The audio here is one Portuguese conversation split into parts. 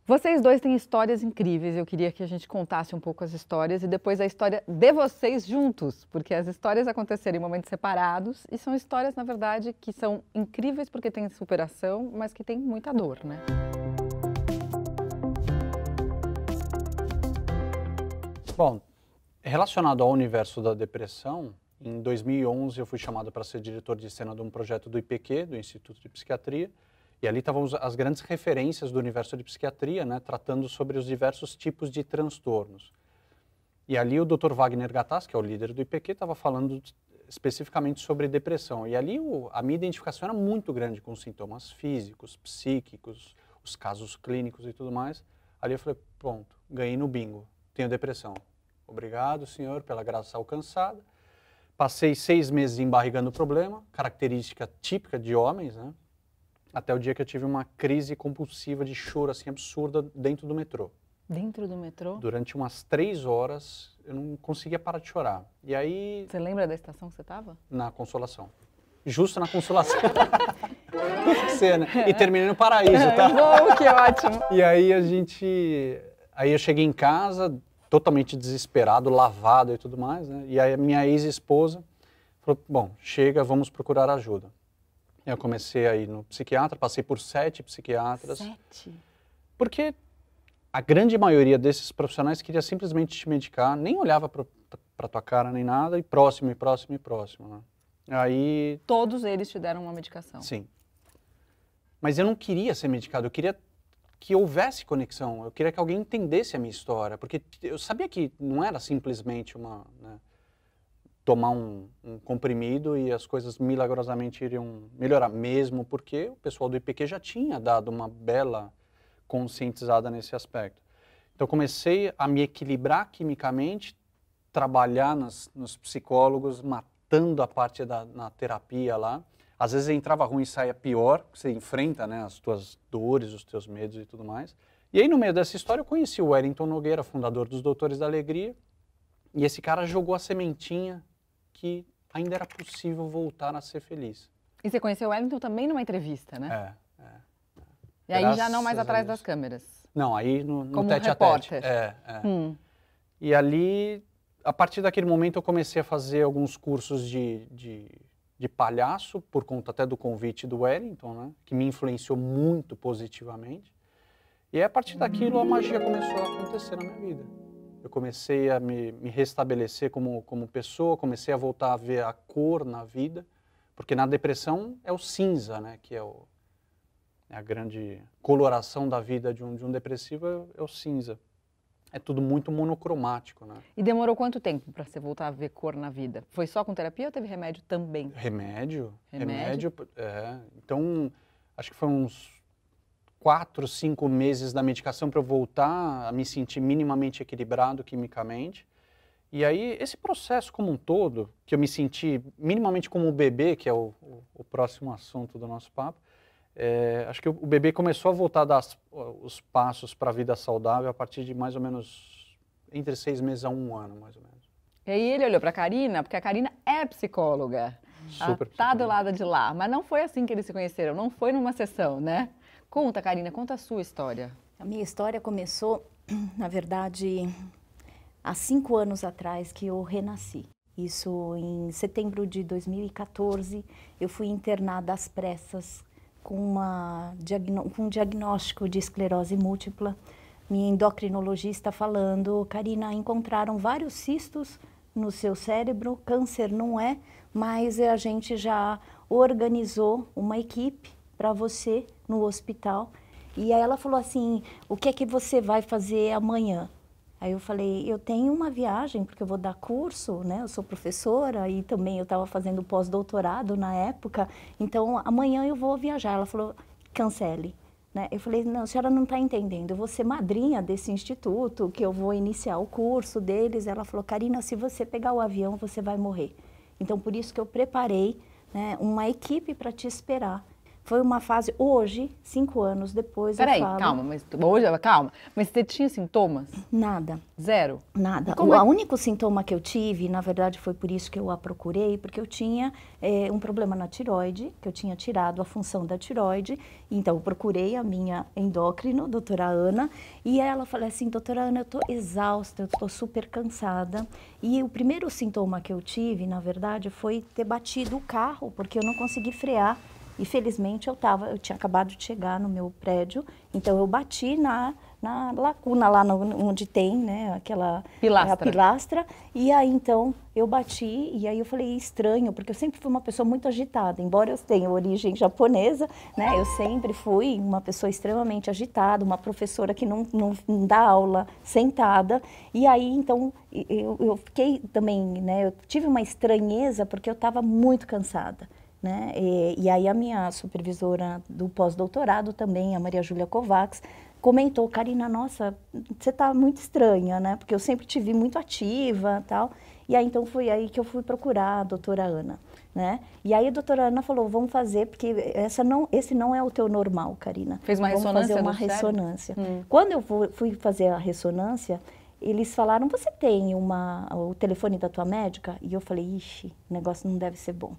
Vocês dois têm histórias incríveis, eu queria que a gente contasse um pouco as histórias e depois a história de vocês juntos, porque as histórias aconteceram em momentos separados e são histórias, na verdade, que são incríveis porque têm superação, mas que têm muita dor, né? Bom, relacionado ao universo da depressão, em 2011 eu fui chamado para ser diretor de cena de um projeto do IPQ, do Instituto de Psiquiatria, e ali estavam as grandes referências do universo de psiquiatria, né, tratando sobre os diversos tipos de transtornos. E ali o Dr. Wagner Gattas, que é o líder do IPQ, estava falando especificamente sobre depressão. E ali a minha identificação era muito grande com sintomas físicos, psíquicos, os casos clínicos e tudo mais. Ali eu falei, pronto, ganhei no bingo, tenho depressão. Obrigado, senhor, pela graça alcançada. Passei 6 meses embarrigando o problema, característica típica de homens, né? Até o dia que eu tive uma crise compulsiva de choro, assim, absurda, dentro do metrô. Dentro do metrô? Durante umas 3 horas, eu não conseguia parar de chorar. E aí... Você lembra da estação que você estava? Na Consolação. Justo na Consolação. Tem que ser, né? E terminei no Paraíso, tá? Bom, que ótimo. E aí Aí eu cheguei em casa, totalmente desesperado, lavado e tudo mais, né? E aí a minha ex-esposa falou, bom, chega, vamos procurar ajuda. Eu comecei a ir no psiquiatra, passei por 7 psiquiatras. 7? Porque a grande maioria desses profissionais queria simplesmente te medicar, nem olhava para tua cara nem nada, e próximo, e próximo, e próximo, né? Aí... Todos eles te deram uma medicação? Sim. Mas eu não queria ser medicado, eu queria que houvesse conexão, eu queria que alguém entendesse a minha história, porque eu sabia que não era simplesmente né, tomar um comprimido e as coisas milagrosamente iriam melhorar, mesmo porque o pessoal do IPQ já tinha dado uma bela conscientizada nesse aspecto. Então comecei a me equilibrar quimicamente, trabalhar nos psicólogos, matando a parte na terapia lá. Às vezes entrava ruim e saia pior, você enfrenta, né, as tuas dores, os teus medos e tudo mais. E aí no meio dessa história eu conheci o Wellington Nogueira, fundador dos Doutores da Alegria, e esse cara jogou a sementinha que ainda era possível voltar a ser feliz. E você conheceu o Wellington também numa entrevista, né? E aí Graças já não mais atrás das câmeras? Não, aí no como tete repórter. a tete. E ali, a partir daquele momento, eu comecei a fazer alguns cursos de palhaço, por conta até do convite do Wellington, né, que me influenciou muito positivamente. E aí, a partir daquilo, a magia começou a acontecer na minha vida. Eu comecei a me restabelecer como pessoa, comecei a voltar a ver a cor na vida, porque na depressão é o cinza, né, que é a grande coloração da vida de um depressivo, é o cinza. É tudo muito monocromático, né? E demorou quanto tempo para você voltar a ver cor na vida? Foi só com terapia ou teve remédio também? Remédio? Remédio? Então, acho que foi uns 4, 5 meses da medicação para eu voltar a me sentir minimamente equilibrado quimicamente. E aí, esse processo como um todo, que eu me senti minimamente como um bebê, que é o próximo assunto do nosso papo, acho que o bebê começou a voltar a dar os passos para a vida saudável a partir de mais ou menos entre 6 meses a 1 ano, mais ou menos. E aí ele olhou para a Karina, porque a Karina é psicóloga. Super tá do lado de lá, mas não foi assim que eles se conheceram, não foi numa sessão, né? Conta, Karina, conta a sua história. A minha história começou, na verdade, há 5 anos atrás que eu renasci. Isso em setembro de 2014, eu fui internada às pressas com um diagnóstico de esclerose múltipla. Minha endocrinologista falando, Karina, encontraram vários cistos no seu cérebro, câncer não é, mas a gente já organizou uma equipe para você no hospital. E aí ela falou assim, o que é que você vai fazer amanhã? Aí eu falei, eu tenho uma viagem, porque eu vou dar curso, né? Eu sou professora e também eu estava fazendo pós-doutorado na época, então amanhã eu vou viajar. Ela falou, cancele. Né? Eu falei, não, a senhora não está entendendo, eu vou ser madrinha desse instituto, que eu vou iniciar o curso deles. Ela falou, Karina, se você pegar o avião, você vai morrer. Então, por isso que eu preparei, né, uma equipe para te esperar. foi uma fase, hoje, 5 anos depois, Peraí, eu falo... calma, mas você tinha sintomas? Nada. Zero? Nada. Como O único sintoma que eu tive, na verdade foi por isso que eu a procurei, porque eu tinha um problema na tireoide, que eu tinha tirado a função da tireoide, então eu procurei a minha endócrino, doutora Ana, e ela falou assim, doutora Ana, eu estou exausta, eu estou super cansada, e o primeiro sintoma que eu tive, na verdade, foi ter batido o carro, porque eu não consegui frear. E felizmente eu tinha acabado de chegar no meu prédio, então eu bati na lacuna lá onde tem, né, aquela pilastra. A pilastra, e aí então eu bati, e aí eu falei, estranho, porque eu sempre fui uma pessoa muito agitada, embora eu tenha origem japonesa, né, eu sempre fui uma pessoa extremamente agitada, uma professora que não dá aula sentada, e aí então eu fiquei também, né, eu tive uma estranheza porque eu estava muito cansada. Né? E aí a minha supervisora do pós-doutorado também, a Maria Júlia Kovacs, comentou, Karina, nossa, você está muito estranha, né? Porque eu sempre te vi muito ativa, tal. E aí então foi aí que eu fui procurar a doutora Ana, né? E aí a doutora Ana falou, vamos fazer, porque esse não é o teu normal, Karina. Fez uma ressonância fazer uma do cérebro? ressonância. Quando eu fui fazer a ressonância, eles falaram, você tem o telefone da tua médica? E eu falei, ixi, o negócio não deve ser bom.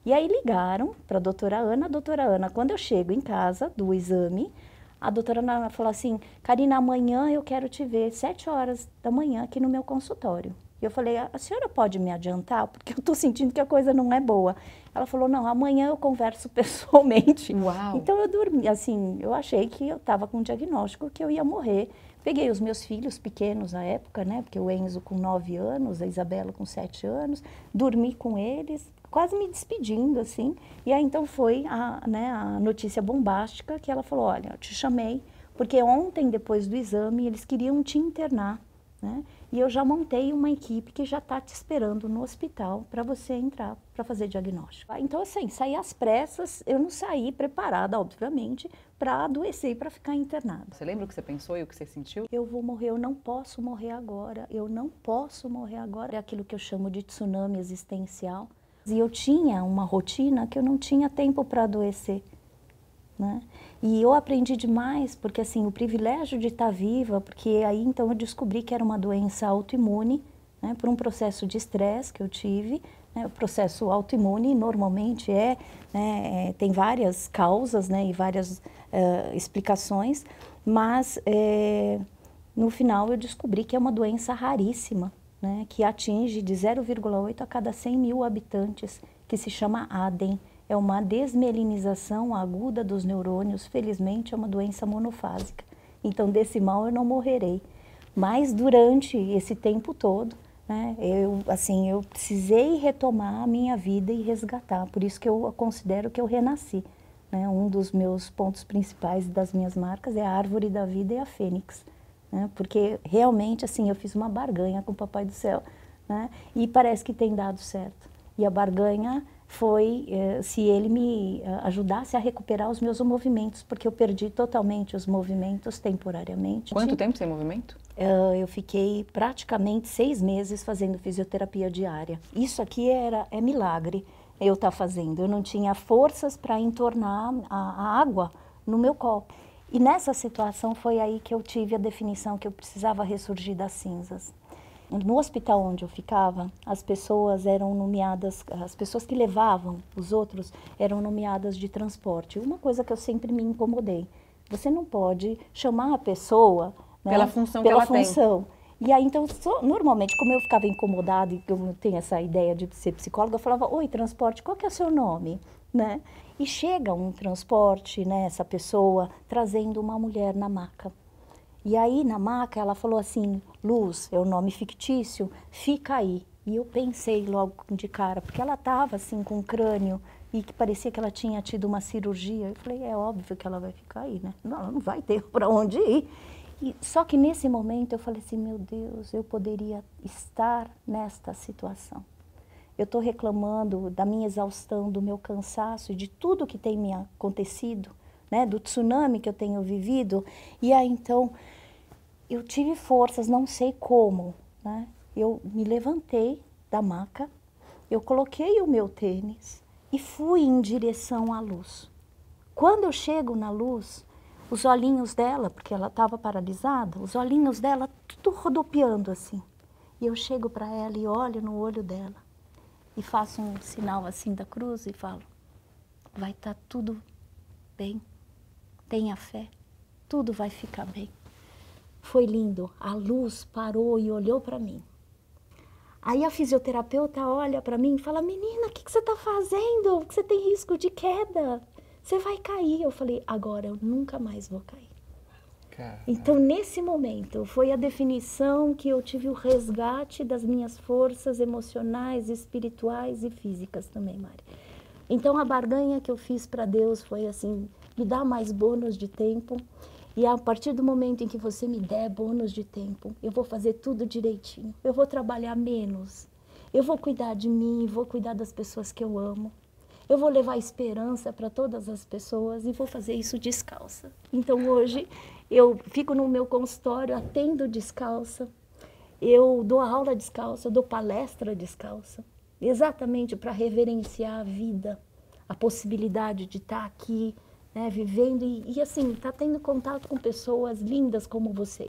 E aí ligaram para a doutora Ana, quando eu chego em casa do exame, a doutora Ana falou assim, Karina, amanhã eu quero te ver, 7 horas da manhã aqui no meu consultório. E eu falei, a senhora pode me adiantar? Porque eu estou sentindo que a coisa não é boa. Ela falou, não, amanhã eu converso pessoalmente. Uau. Então eu dormi, assim, eu achei que eu estava com um diagnóstico que eu ia morrer. Peguei os meus filhos pequenos na época, né? Porque o Enzo com 9 anos, a Isabela com 7 anos, dormi com eles, quase me despedindo, assim. E aí, então, foi a notícia bombástica que ela falou, olha, eu te chamei, porque ontem, depois do exame, eles queriam te internar, né? E eu já montei uma equipe que já está te esperando no hospital para você entrar para fazer diagnóstico. Então, assim, saí às pressas, eu não saí preparada, obviamente, para adoecer e para ficar internada. Você lembra o que você pensou e o que você sentiu? Eu vou morrer, eu não posso morrer agora, eu não posso morrer agora. É aquilo que eu chamo de tsunami existencial. E eu tinha uma rotina que eu não tinha tempo para adoecer, né? E eu aprendi demais, porque assim, o privilégio de estar viva, porque aí então eu descobri que era uma doença autoimune, né, por um processo de estresse que eu tive, né, o processo autoimune normalmente tem várias causas, né, e várias explicações, mas no final eu descobri que é uma doença raríssima, né, que atinge de 0,8 a cada 100 mil habitantes, que se chama ADEM. É uma desmielinização aguda dos neurônios, felizmente é uma doença monofásica. Então, desse mal eu não morrerei. Mas durante esse tempo todo, né, eu precisei retomar a minha vida e resgatar. Por isso que eu considero que eu renasci. Né? Um dos meus pontos principais das minhas marcas é a árvore da vida e a fênix. Né? Porque realmente, assim, eu fiz uma barganha com o Papai do Céu, né? E parece que tem dado certo. E a barganha foi se ele me ajudasse a recuperar os meus movimentos, porque eu perdi totalmente os movimentos temporariamente. Quanto tempo sem movimento? Eu fiquei praticamente 6 meses fazendo fisioterapia diária. Isso aqui é milagre eu estar fazendo. Eu não tinha forças para entornar a água no meu copo. E nessa situação foi aí que eu tive a definição que eu precisava ressurgir das cinzas. No hospital onde eu ficava, as pessoas eram nomeadas, as pessoas que levavam os outros eram nomeadas de transporte. Uma coisa que eu sempre me incomodei. Você não pode chamar a pessoa, né, pela função que ela tem. E aí, então, normalmente, como eu ficava incomodada e eu tenho essa ideia de ser psicóloga, eu falava, oi, transporte, qual que é o seu nome? Né? E chega um transporte, né, essa pessoa, trazendo uma mulher na maca. E aí, na maca, ela falou assim, Luz, é o nome fictício, fica aí. E eu pensei logo de cara, porque ela estava assim com o crânio e que parecia que ela tinha tido uma cirurgia. Eu falei, é óbvio que ela vai ficar aí, né? Não, ela não vai ter para onde ir. Só que nesse momento eu falei assim, meu Deus, eu poderia estar nesta situação. Eu estou reclamando da minha exaustão, do meu cansaço e de tudo que tem me acontecido, né? Do tsunami que eu tenho vivido. E aí, então, eu tive forças, não sei como, né? Eu me levantei da maca, eu coloquei o meu tênis e fui em direção à luz. Quando eu chego na luz, os olhinhos dela, porque ela estava paralisada, os olhinhos dela tudo rodopiando assim. E eu chego para ela e olho no olho dela e faço um sinal assim da cruz e falo: vai estar tudo bem, tenha fé, tudo vai ficar bem. Foi lindo, a luz parou e olhou para mim. Aí a fisioterapeuta olha para mim e fala: menina, o que você está fazendo? Você tem risco de queda, você vai cair. Eu falei: agora eu nunca mais vou cair. Caramba. Então, nesse momento, foi a definição que eu tive o resgate das minhas forças emocionais, espirituais e físicas também, Mari. Então, a barganha que eu fiz para Deus foi assim: me dá mais bônus de tempo. E a partir do momento em que você me der bônus de tempo, eu vou fazer tudo direitinho. Eu vou trabalhar menos. Eu vou cuidar de mim, vou cuidar das pessoas que eu amo. Eu vou levar esperança para todas as pessoas e vou fazer isso descalça. Então hoje eu fico no meu consultório, atendo descalça, eu dou aula descalça, eu dou palestra descalça, exatamente para reverenciar a vida, a possibilidade de estar aqui, né, vivendo e assim, tá tendo contato com pessoas lindas como você.